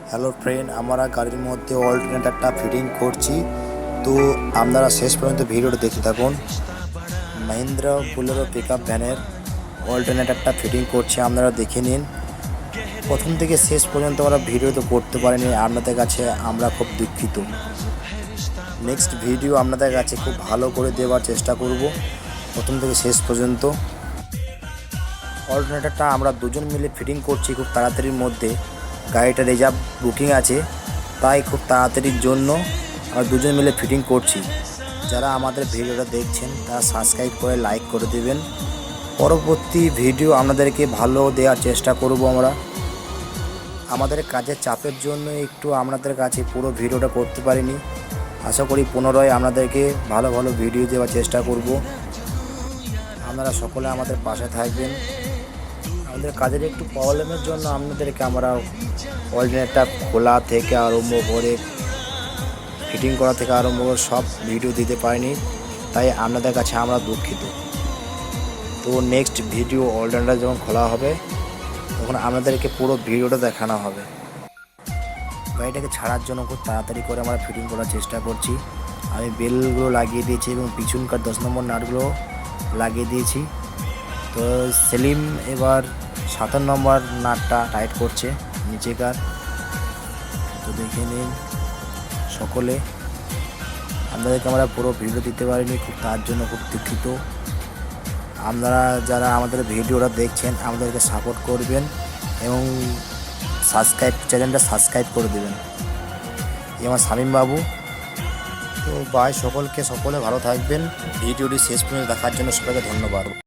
Hello friend, আমরা গাড়ির মধ্যে অল্টারনেটরটা ফিটিং করছি। তো আপনারা শেষ পর্যন্ত ভিডিওটা দেখতে থাকুন। মহিন্দ্রা বোলেরো পিকআপ ভ্যানের অল্টারনেটরটা ফিটিং করছি, আপনারা দেখে নিন। প্রথম থেকে শেষ পর্যন্ত আমরা ভিডিও তো করতে পারিনি, আপনাদের কাছে আমরা খুব দুঃখিত। নেক্সট ভিডিও আপনাদের কাছে খুব ভালো করে দেওয়ার চেষ্টা করব, প্রথম থেকে শেষ পর্যন্ত। অল্টারনেটরটা আমরা দুজন মিলে ফিটিং করছি খুব তাড়াতাড়ির মধ্যে। গাড়িটা রিজার্ভ বুকিং আছে, তাই খুব তাড়াতাড়ির জন্য আমরা দুজন মিলে ফিটিং করছি। যারা আমাদের ভিডিওটা দেখছেন তারা সাবস্ক্রাইব করে লাইক করে দেবেন। পরবর্তী ভিডিও আপনাদেরকে ভালো দেওয়ার চেষ্টা করব আমরা। আমাদের কাজের চাপের জন্য একটু আপনাদের কাছে পুরো ভিডিওটা করতে পারিনি। আশা করি পুনরায় আপনাদেরকে ভালো ভালো ভিডিও দেওয়ার চেষ্টা করব। আপনারা সকলে আমাদের পাশে থাকবেন। আমাদের কাজের একটু প্রবলেমের জন্য আপনাদেরকে আমরা অল্টারনেটরটা খোলা থেকে আরম্ভ করে ফিটিং করা থেকে আরম্ভ করে সব ভিডিও দিতে পারিনি, তাই আপনাদের কাছে আমরা দুঃখিত। তো নেক্সট ভিডিও অল্টারনেটর যখন খোলা হবে তখন আপনাদেরকে পুরো ভিডিওটা দেখানো হবে। গাড়িটাকে ছাড়ার জন্য খুব তাড়াতাড়ি করে আমরা ফিটিং করার চেষ্টা করছি। আমি বেলগুলো লাগিয়ে দিয়েছি এবং পিছনকার 10 নম্বর নাটগুলো লাগিয়ে দিয়েছি। তো সেলিম এবার 7 নম্বর নাটটা টাইট করছে নিচেকার। তো দেখে নিন সকলে। আপনাদেরকে আমরা পুরো ভিডিও দিতে পারিনি, খুব তার জন্য খুব দুঃখিত। আপনারা যারা আমাদের ভিডিওটা দেখছেন আমাদেরকে সাপোর্ট করবেন এবং চ্যানেলটা সাবস্ক্রাইব করে দেবেন। এই আমার শামীম বাবু। তো বাই, সকলে ভালো থাকবেন। ভিডিওটি শেষ পর্যন্ত দেখার জন্য সবাইকে ধন্যবাদ।